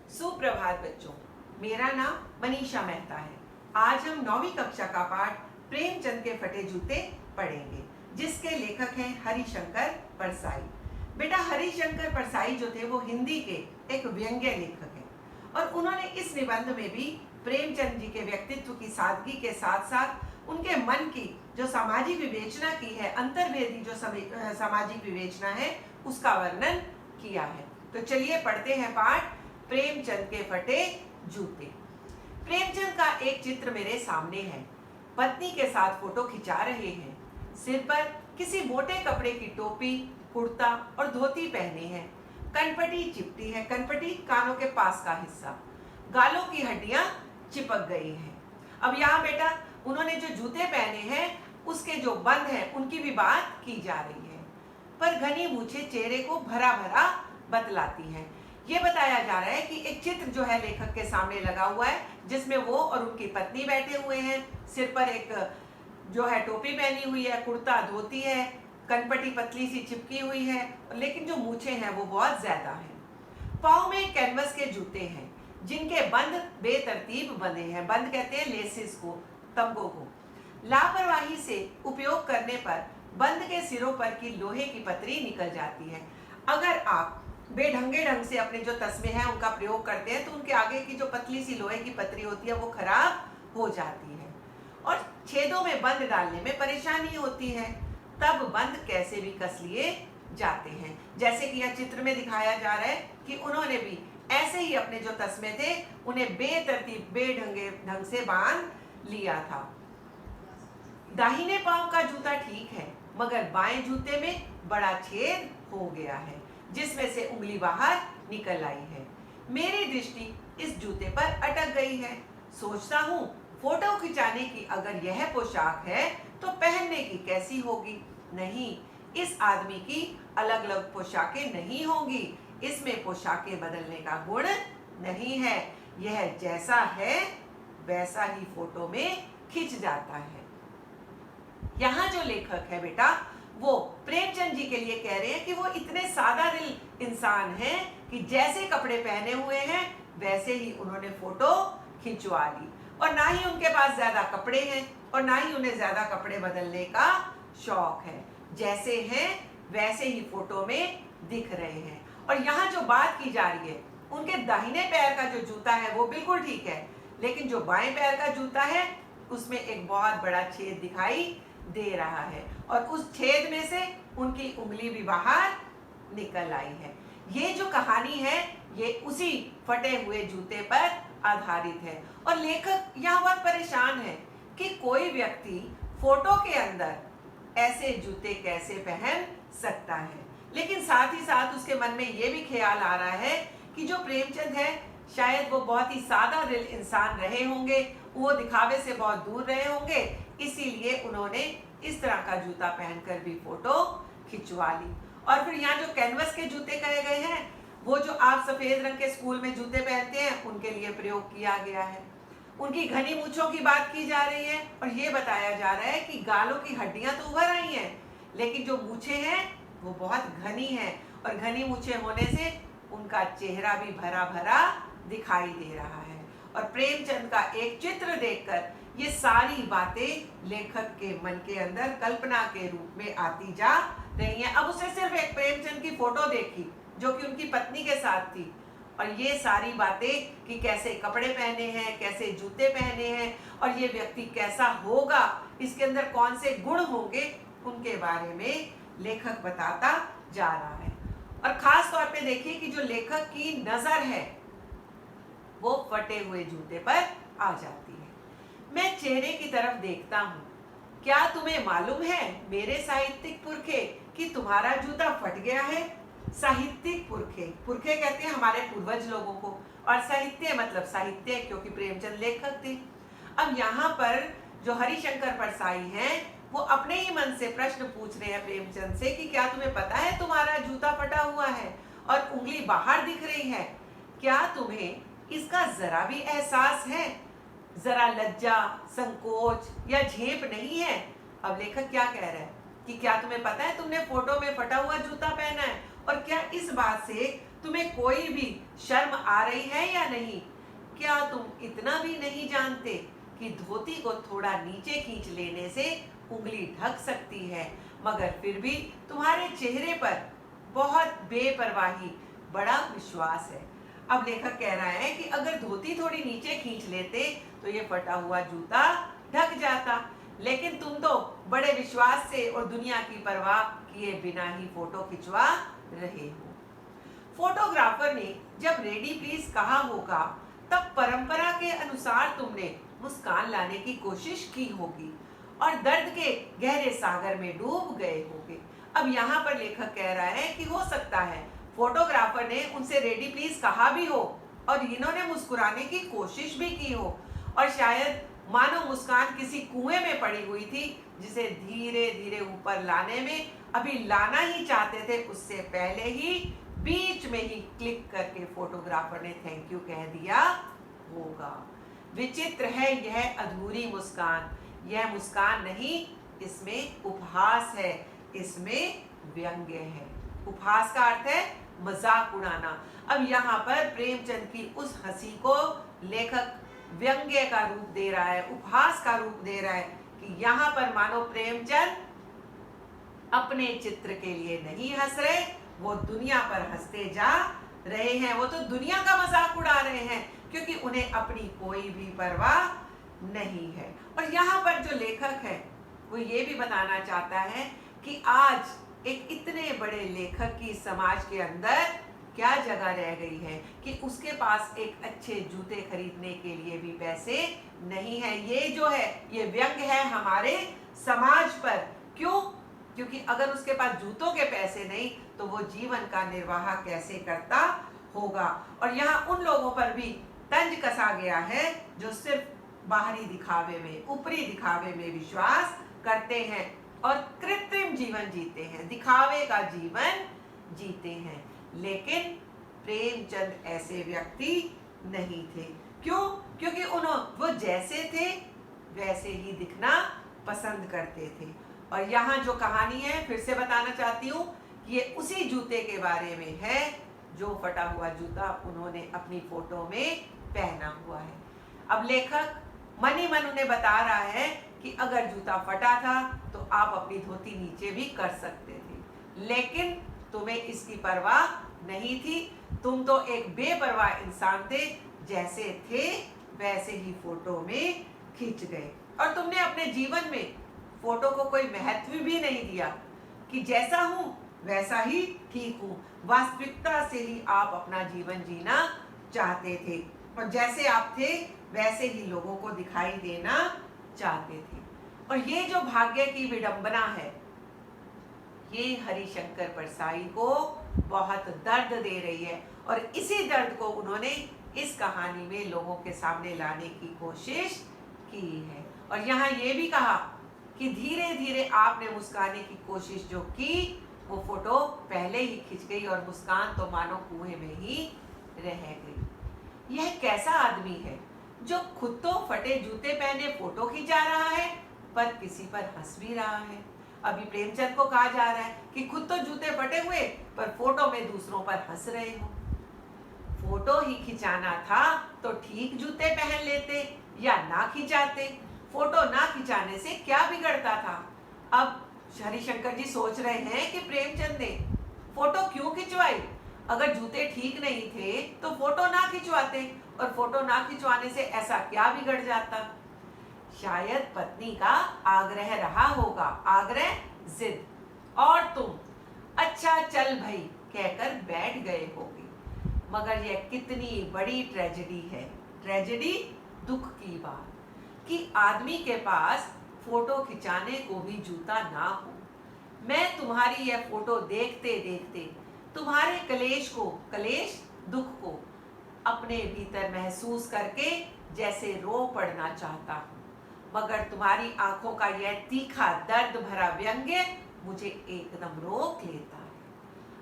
सुप्रभात बच्चों, मेरा नाम मनीषा मेहता है। आज हम 9वीं कक्षा का पाठ प्रेमचंद के फटे जूते पढ़ेंगे, जिसके लेखक हैं हरिशंकर परसाई। बेटा, हरिशंकर परसाई जो थे वो हिंदी के एक व्यंग्य लेखक हैं और उन्होंने इस निबंध में भी प्रेमचंद जी के व्यक्तित्व की सादगी के साथ साथ उनके मन की जो सामाजिक विवेचना की है, अंतर्वेदी जो सामाजिक विवेचना है, उसका वर्णन किया है। तो चलिए पढ़ते हैं पाठ प्रेमचंद के फटे जूते। प्रेमचंद का एक चित्र मेरे सामने है। पत्नी के साथ फोटो खिंचा रहे हैं। सिर पर किसी मोटे कपड़े की टोपी, कुर्ता और धोती पहने हैं। कनपटी चिपटी है, कनपटी कानों के पास का हिस्सा। गालों की हड्डियां चिपक गई हैं। अब यहाँ बेटा उन्होंने जो जूते पहने हैं उसके जो बंद हैं उनकी भी बात की जा रही है, पर घनी मूछें चेहरे को भरा भरा बतलाती हैं। ये बताया जा रहा है कि एक चित्र जो है लेखक के सामने लगा हुआ है, जिसमें वो और उनकी पत्नी बैठे हुए हैं। सिर पर एक जो है टोपी पहनी हुई है, कुर्ता धोती है, कनपटी पतली सी चिपकी हुई है, लेकिन जो मूछें हैं वो बहुत ज्यादा हैं। पाँव में कैनवस के जूते हैं जिनके बंद बेतरतीब बंधे हैं। बंद कहते हैं लेसिस को, तंगों को। लापरवाही से उपयोग करने पर बंद के सिरों पर की लोहे की पतरी निकल जाती है। अगर आप बेढंगे ढंग से अपने जो तस्मे हैं उनका प्रयोग करते हैं तो उनके आगे की जो पतली सी लोहे की पतरी होती है वो खराब हो जाती है और छेदों में बंद डालने में परेशानी होती है। तब बंद कैसे भी कस लिए जाते हैं, जैसे कि यह चित्र में दिखाया जा रहा है कि उन्होंने भी ऐसे ही अपने जो तस्मे थे उन्हें बेतरतीब बेढंगे ढंग से बांध लिया था। दाहिने पांव का जूता ठीक है, मगर बाएं जूते में बड़ा छेद हो गया है जिसमें से उंगली बाहर निकल आई है। मेरी दृष्टि इस जूते पर अटक गई है। सोचता हूँ फोटो खिंचाने की अगर यह पोशाक है तो पहनने की कैसी होगी। नहीं, इस आदमी की अलग अलग पोशाकें नहीं होंगी। इसमें पोशाकें बदलने का गुण नहीं है। यह जैसा है वैसा ही फोटो में खिंच जाता है। यहाँ जो लेखक है बेटा वो प्रेमचंद जी के लिए कह रहे हैं कि वो इतने सादा दिल इंसान हैं कि जैसे कपड़े पहने हुए हैं वैसे ही उन्होंने फोटो खिंचवा ली, और ना ही उनके पास ज्यादा कपड़े हैं और ना ही उन्हें ज्यादा कपड़े बदलने का शौक है। जैसे हैं वैसे ही फोटो में दिख रहे हैं। और यहाँ जो बात की जा रही है, उनके दाहिने पैर का जो जूता है वो बिल्कुल ठीक है, लेकिन जो बाएं पैर का जूता है उसमें एक बहुत बड़ा छेद दिखाई दे रहा है और उस छेद में से उनकी उंगली भी बाहर निकल आई है। ये जो कहानी है ये उसी फटे हुए जूते पर आधारित है और लेखक यहाँ बहुत परेशान है कि कोई व्यक्ति फोटो के अंदर ऐसे जूते कैसे पहन सकता है। लेकिन साथ ही साथ उसके मन में ये भी ख्याल आ रहा है कि जो प्रेमचंद है शायद वो बहुत ही सादा दिल इंसान रहे होंगे, वो दिखावे से बहुत दूर रहे होंगे, इसीलिए उन्होंने इस तरह का जूता पहनकर भी फोटो खिंचवा ली। और फिर यहाँ जो कैनवस के जूते कहे गए हैं वो जो आप सफेद रंग के स्कूल में जूते पहनते हैं उनके लिए प्रयोग किया गया है। उनकी घनी मूंछों की बात की जा रही है और ये बताया जा रहा है कि गालों की हड्डियां तो उभर आई हैं, लेकिन जो मूंछें हैं वो बहुत घनी हैं और घनी मूंछें होने से उनका चेहरा भी भरा भरा दिखाई दे रहा है। और प्रेमचंद का एक चित्र देखकर ये सारी बातें लेखक के मन के अंदर कल्पना के रूप में आती जा रही हैं। अब उसे सिर्फ एक प्रेमचंद की फोटो देखी जो कि उनकी पत्नी के साथ थी, और ये सारी बातें कि कैसे कपड़े पहने हैं, कैसे जूते पहने हैं और ये व्यक्ति कैसा होगा, इसके अंदर कौन से गुण होंगे, उनके बारे में लेखक बताता जा रहा है। और खास तौर पे देखिए कि जो लेखक की नजर है वो फटे हुए जूते पर आ जाती है। मैं चेहरे की तरफ देखता हूँ। क्या तुम्हें मालूम है मेरे साहित्यिक पुरखे कि तुम्हारा जूता फट गया है। साहित्यिक पुरखे, पुरखे कहते हैं हमारे पूर्वज लोगों को, और साहित्य मतलब साहित्य, क्योंकि प्रेमचंद लेखक थे। अब यहाँ पर जो हरिशंकर परसाई हैं वो अपने ही मन से प्रश्न पूछ रहे हैं प्रेमचंद से कि क्या तुम्हें पता है तुम्हारा जूता फटा हुआ है और उंगली बाहर दिख रही है। क्या तुम्हें इसका जरा भी एहसास है, जरा लज्जा, संकोच या झेप नहीं है। अब लेखक क्या कह रहा है कि क्या तुम्हें पता है तुमने फोटो में फटा हुआ जूता पहना है, और क्या इस बात से तुम्हें कोई भी शर्म आ रही है या नहीं? क्या तुम इतना भी नहीं जानते कि धोती को थोड़ा नीचे खींच लेने से उंगली ढक सकती है, मगर फिर भी तुम्हारे चेहरे पर बहुत बेपरवाही, बड़ा विश्वास है। अब लेखक कह रहा है कि अगर धोती थोड़ी नीचे खींच लेते तो ये फटा हुआ जूता ढक जाता, लेकिन तुम तो बड़े विश्वास से और दुनिया की परवाह किए बिना ही फोटो खिंचवा रहे हो। फोटोग्राफर ने जब रेडी प्लीज कहा होगा, तब परंपरा के अनुसार तुमने मुस्कान लाने की कोशिश की होगी और दर्द के गहरे सागर में डूब गए होगे। अब यहाँ पर लेखक कह रहा है कि हो सकता है फोटोग्राफर ने उनसे रेडी प्लीज कहा भी हो और इन्होंने मुस्कुराने की कोशिश भी की हो, और शायद मानो मुस्कान किसी कुएं में पड़ी हुई थी जिसे धीरे धीरे ऊपर लाने में अभी लाना ही चाहते थे, उससे पहले ही बीच में ही क्लिक करके फोटोग्राफर ने थैंक यू कह दिया होगा। विचित्र है यह अधूरी मुस्कान। यह मुस्कान नहीं, इसमें उपहास है, इसमें व्यंग्य है। उपहास का अर्थ है मजाक उड़ाना। अब यहाँ पर प्रेमचंद की उस हंसी को लेखक व्यंग्य का रूप दे रहा है, उपहास का रूप दे रहा है कि यहाँ पर मानो प्रेमचंद अपने चित्र के लिए नहीं हंस रहे, वो दुनिया पर हंसते जा रहे हैं। वो तो दुनिया का मजाक उड़ा रहे हैं क्योंकि उन्हें अपनी कोई भी परवाह नहीं है। और यहाँ पर जो लेखक है वो ये भी बताना चाहता है कि आज एक इतने बड़े लेखक की समाज के अंदर क्या जगह रह गई है कि उसके पास एक अच्छे जूते खरीदने के लिए भी पैसे नहीं है। ये जो है ये व्यंग्य है हमारे समाज पर। क्यों? क्योंकि अगर उसके पास जूतों के पैसे नहीं तो वो जीवन का निर्वाह कैसे करता होगा। और यहाँ उन लोगों पर भी तंज कसा गया है जो सिर्फ बाहरी दिखावे में, ऊपरी दिखावे में विश्वास करते हैं और कृत्रिम जीवन जीते हैं, दिखावे का जीवन जीते हैं। लेकिन प्रेमचंद ऐसे व्यक्ति नहीं थे। क्यों? क्योंकि वो जैसे थे वैसे ही दिखना पसंद करते थे। और यहाँ जो कहानी है फिर से बताना चाहती हूँ कि ये उसी जूते के बारे में है जो फटा हुआ जूता उन्होंने अपनी फोटो में पहना हुआ है। अब लेखक मन ही मन उन्हें बता रहा है कि अगर जूता फटा था तो आप अपनी धोती नीचे भी कर सकते थे, लेकिन तुम्हें इसकी परवाह नहीं थी। तुम तो एक बेपरवाह इंसान थे, जैसे थे वैसे ही फोटो में खींच गए। और तुमने अपने जीवन में फोटो को कोई महत्व भी नहीं दिया कि जैसा हूं वैसा ही ठीक हूं। वास्तविकता से ही आप अपना जीवन जीना चाहते थे और जैसे आप थे वैसे ही लोगों को दिखाई देना चाहते थे। और ये जो भाग्य की विडंबना है ये हरिशंकर परसाई को बहुत दर्द दे रही है और इसी दर्द को उन्होंने इस कहानी में लोगों के सामने लाने की कोशिश की है। और यहाँ ये भी कहा कि धीरे धीरे आपने मुस्काने की कोशिश जो की वो फोटो पहले ही खिंच गई और मुस्कान तो मानो कुएं में ही रह गई। यह कैसा आदमी है जो खुद तो फटे जूते पहने फोटो खिंचा रहा है पर किसी पर हंस भी रहा है। अभी प्रेमचंद को कहा जा रहा है कि खुद तो जूते फटे हुए पर फोटो में दूसरों पर हंस रहे हो। फोटो ही खिंचाना था तो ठीक जूते पहन लेते या ना खिंचाते। फोटो ना खिंचाने से क्या बिगड़ता था। अब हरिशंकर जी सोच रहे हैं कि प्रेमचंद ने फोटो क्यों खिंचवाई। अगर जूते ठीक नहीं थे तो फोटो ना खिंचवाते और फोटो ना खिंचवाने से ऐसा क्या बिगड़ जाता। शायद पत्नी का आग्रह रहा होगा, आग्रह जिद, और तुम अच्छा चल भाई कहकर बैठ गए होगे। मगर यह कितनी बड़ी ट्रेजेडी है। ट्रेजेडी, दुख की बात कि आदमी के पास फोटो खिंचाने को भी जूता ना हो। मैं तुम्हारी यह फोटो देखते देखते तुम्हारे कलेश दुख को अपने भीतर महसूस करके जैसे रो पड़ना चाहता हूँ, मगर तुम्हारी आंखों का यह तीखा दर्द भरा व्यंग्य मुझे एकदम रोक लेता है।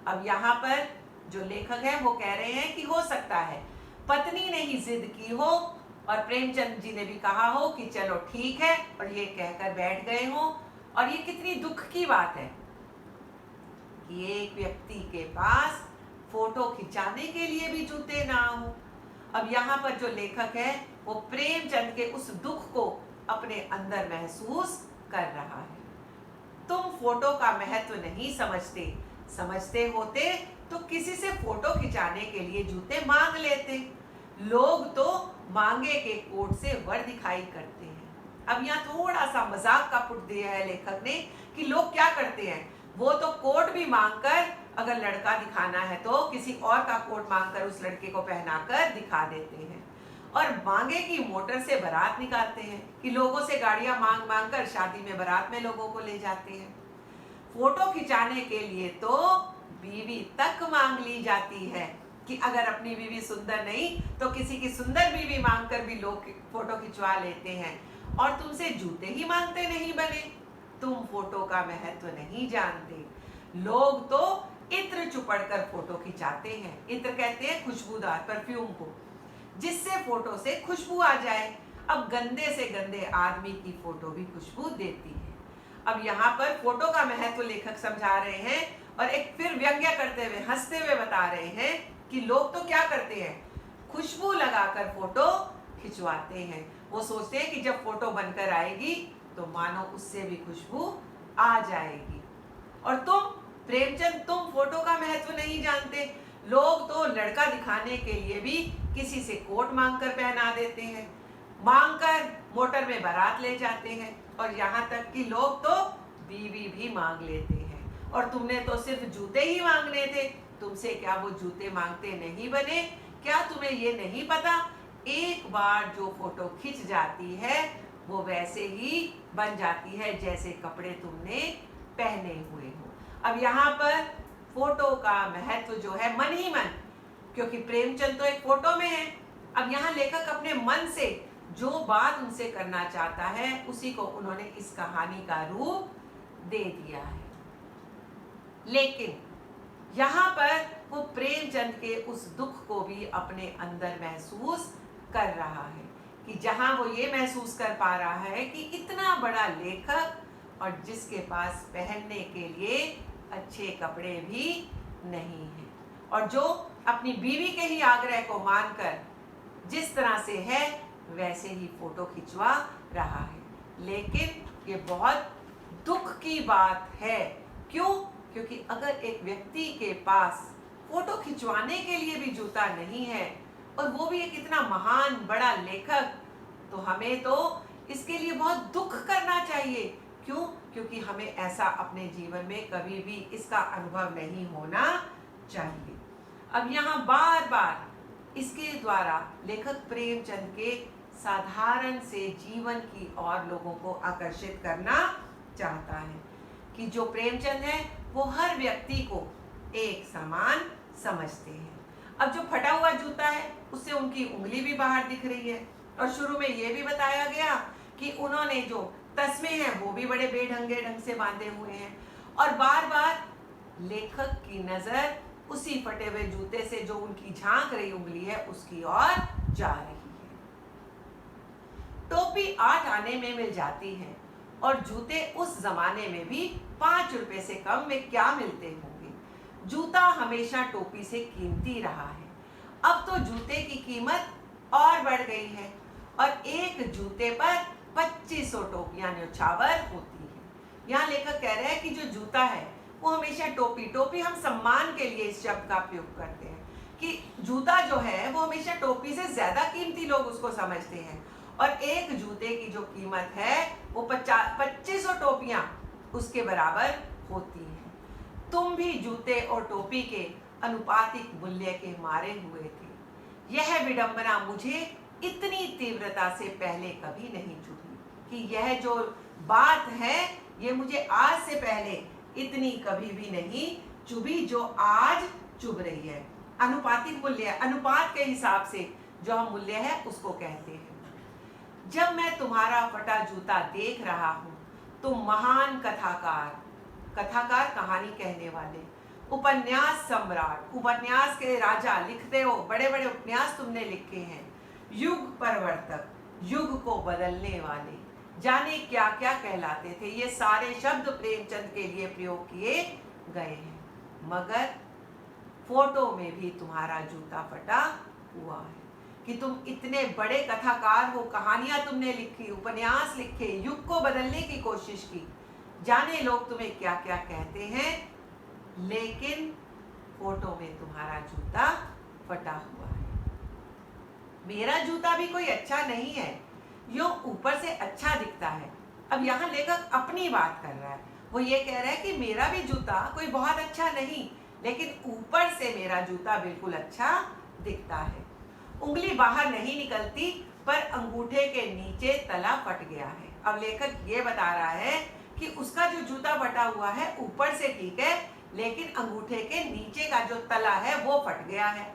अब यहाँ पर जो लेखक है वो कह रहे हैं कि हो सकता है पत्नी ने ही जिद की हो और प्रेमचंद जी ने भी कहा हो कि चलो ठीक है, और ये कहकर बैठ गए हो। और ये कितनी दुख की बात है कि एक व्यक्ति के पास फोटो खिंचाने के लिए भी जूते ना हो। अब यहाँ पर जो लेखक है वो प्रेमचंद के उस दुख को अपने अंदर महसूस कर रहा है। तुम फोटो का महत्व नहीं समझते, समझते होते तो किसी से फोटो खिंचाने के लिए जूते मांग लेते। लोग तो मांगे के कोट से वर दिखाई करते हैं। अब यहाँ थोड़ा सा मजाक का पुट दिया है लेखक ने कि लोग क्या करते हैं, वो तो कोट भी मांगकर, अगर लड़का दिखाना है तो किसी और का कोट मांगकर उस लड़के को पहनाकर दिखा देते हैं, और मांगे की मोटर से बारात निकालते हैं कि लोगों से गाड़ियां मांग मांग कर शादी में बारात में लोगों को ले जाते हैं। फोटो खिंचाने के लिए तो बीवी तक मांग ली जाती है कि अगर अपनी बीवी सुंदर नहीं तो किसी की सुंदर बीवी मांगकर भी लोग फोटो खिंचवा लेते हैं, और तुमसे जूते ही मांगते नहीं बने। तुम फोटो का महत्व नहीं जानते। लोग तो इत्र चुपड़ कर फोटो खिंचाते हैं। इत्र कहते हैं खुशबूदार परफ्यूम को, जिससे फोटो से खुशबू आ जाए। अब गंदे से गंदे आदमी की फोटो भी खुशबू देती है। अब यहाँ पर फोटो का महत्व लेखक समझा रहे हैं, और एक फिर व्यंग्य करते हुए, हंसते हुए बता रहे हैं कि लोग तो क्या करते हैं, खुशबू लगाकर फोटो खिंचवाते हैं। वो सोचते हैं कि जब फोटो बनकर आएगी तो मानो उससे भी खुशबू आ जाएगी। और तुम प्रेमचंद, तुम फोटो का महत्व नहीं जानते। लोग तो लड़का दिखाने के लिए भी किसी से कोट मांगकर पहना देते हैं, मांगकर मोटर में बारात ले जाते हैं, और यहाँ तक कि लोग तो बीवी भी मांग लेते हैं। और तुमने तो सिर्फ जूते ही मांगने थे, तुमसे क्या वो जूते मांगते नहीं बने? क्या तुम्हें ये नहीं पता, एक बार जो फोटो खिंच जाती है वो वैसे ही बन जाती है जैसे कपड़े तुमने पहने हुए हो। अब यहाँ पर फोटो का महत्व जो है मन ही मन, क्योंकि प्रेमचंद तो एक फोटो में है। अब यहाँ लेखक अपने मन से जो बात उनसे करना चाहता है उसी को उन्होंने इस कहानी का रूप दे दिया है। लेकिन यहाँ पर वो प्रेमचंद के उस दुख को भी अपने अंदर महसूस कर रहा है, कि जहाँ वो ये महसूस कर पा रहा है कि इतना बड़ा लेखक, और जिसके पास पहनने के लिए अच्छे कपड़े भी नहीं हैं, और जो अपनी बीवी के ही आग्रह को मानकर जिस तरह से है वैसे ही फोटो खिंचवा रहा है। लेकिन ये बहुत दुख की बात है। क्यों? क्योंकि अगर एक व्यक्ति के पास फोटो खिंचवाने के लिए भी जूता नहीं है, और वो भी एक इतना महान बड़ा लेखक, तो हमें तो इसके लिए बहुत दुख करना चाहिए। क्यों? क्योंकि हमें ऐसा अपने जीवन में कभी भी इसका अनुभव नहीं होना चाहिए। अब यहाँ बार बार इसके द्वारा लेखक प्रेमचंद के साधारण से जीवन की ओर लोगों को आकर्षित करना चाहता है, कि जो प्रेमचंद है वो हर व्यक्ति को एक समान समझते हैं। अब जो फटा हुआ जूता है उससे उनकी उंगली भी बाहर दिख रही है, और शुरू में ये भी बताया गया कि उन्होंने जो तस्मे हैं वो भी बड़े बेढंगे ढंग से बांधे हुए हैं, और बार बार लेखक की नजर उसी फटे हुए जूते से जो उनकी झांक रही उंगली है उसकी ओर जा रही है। टोपी 8 आने में मिल जाती है, और जूते उस जमाने में भी 5 रुपए से कम में क्या मिलते होंगे। जूता हमेशा टोपी से कीमती रहा है। अब तो जूते की कीमत और बढ़ गई है, और एक जूते पर 2500 टोपियां न्यौछावर होती है। यहाँ लेखक कह रहे हैं कि जो जूता है वो हमेशा टोपी हम सम्मान के लिए इस शब्द का प्रयोग करते हैं, कि जूता जो है वो हमेशा टोपी से ज्यादा कीमती लोग उसको समझते हैं, और एक जूते की जो कीमत है वो 2500 टोपियां उसके बराबर होती हैं। तुम भी जूते और टोपी के अनुपातिक मूल्य के मारे हुए थे। यह विडंबना मुझे इतनी तीव्रता से पहले कभी नहीं चुभी, कि यह जो बात है ये मुझे आज से पहले इतनी कभी भी नहीं चुभी जो आज चुभ रही है। अनुपातिक मूल्य, अनुपात के हिसाब से जो हम मूल्य है उसको कहते हैं। जब मैं तुम्हारा फटा जूता देख रहा हूँ, तुम महान कथाकार कहानी कहने वाले, उपन्यास सम्राट, उपन्यास के राजा लिखते हो, बड़े बड़े उपन्यास तुमने लिखे हैं, युग परिवर्तक, युग को बदलने वाले, जाने क्या क्या कहलाते थे। ये सारे शब्द प्रेमचंद के लिए प्रयोग किए गए हैं, मगर फोटो में भी तुम्हारा जूता फटा हुआ है। कि तुम इतने बड़े कथाकार हो, कहानियां तुमने लिखी, उपन्यास लिखे, युग को बदलने की कोशिश की, जाने लोग तुम्हें क्या क्या कहते हैं, लेकिन फोटो में तुम्हारा जूता फटा हुआ है। मेरा जूता भी कोई अच्छा नहीं है, यो ऊपर से अच्छा दिखता है। अब यहाँ लेखक अपनी बात कर रहा है। वो ये कह रहा है कि मेरा भी जूता कोई बहुत अच्छा नहीं, लेकिन ऊपर से मेरा जूता बिल्कुल अच्छा दिखता है। उंगली बाहर नहीं निकलती, पर अंगूठे के नीचे तला फट गया है। अब लेखक ये बता रहा है कि उसका जो जूता फटा हुआ है ऊपर से ठीक है, लेकिन अंगूठे के नीचे का जो तला है वो फट गया है।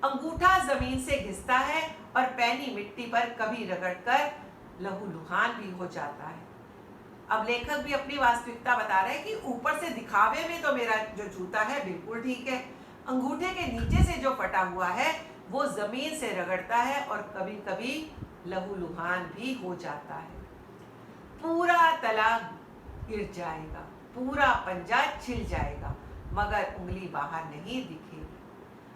अंगूठा जमीन से घिसता है और पैनी मिट्टी पर कभी रगड़कर लहूलुहान भी हो जाता है। अब लेखक भी अपनी वास्तविकता बता रहे हैं कि ऊपर से दिखावे में तो मेरा जो जूता है बिल्कुल ठीक है, अंगूठे के नीचे से जो फटा हुआ है वो जमीन से रगड़ता है और कभी कभी लहूलुहान भी हो जाता है। पूरा तला गिर जाएगा, पूरा पंजा छिल जाएगा, मगर उंगली बाहर नहीं दिखेगी।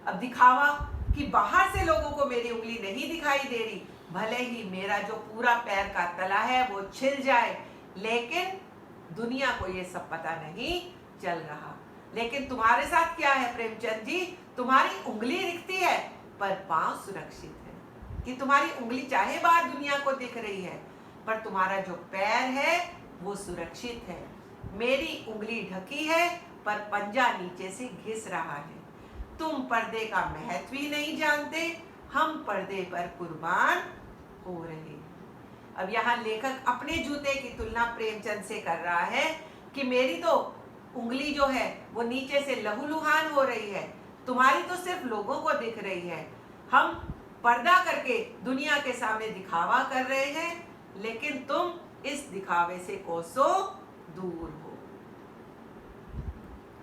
अब दिखावा कि बाहर से लोगों को मेरी उंगली नहीं दिखाई दे रही, भले ही मेरा जो पूरा पैर का तला है वो छिल जाए, लेकिन दुनिया को ये सब पता नहीं चल रहा। लेकिन तुम्हारे साथ क्या है प्रेमचंद जी? तुम्हारी उंगली दिखती है पर पांव सुरक्षित है। कि तुम्हारी उंगली चाहे बाहर दुनिया को दिख रही है, पर तुम्हारा जो पैर है वो सुरक्षित है। मेरी उंगली ढकी है पर पंजा नीचे से घिस रहा है। तुम पर्दे का महत्व ही नहीं जानते, हम पर्दे पर कुर्बान हो रहे हैं। अब यहाँ लेखक अपने जूते की तुलना प्रेमचंद से कर रहा है कि मेरी तो उंगली जो है वो नीचे से लहूलुहान हो रही है, तुम्हारी तो सिर्फ लोगों को दिख रही है। हम पर्दा करके दुनिया के सामने दिखावा कर रहे हैं, लेकिन तुम इस दिखावे से कोसों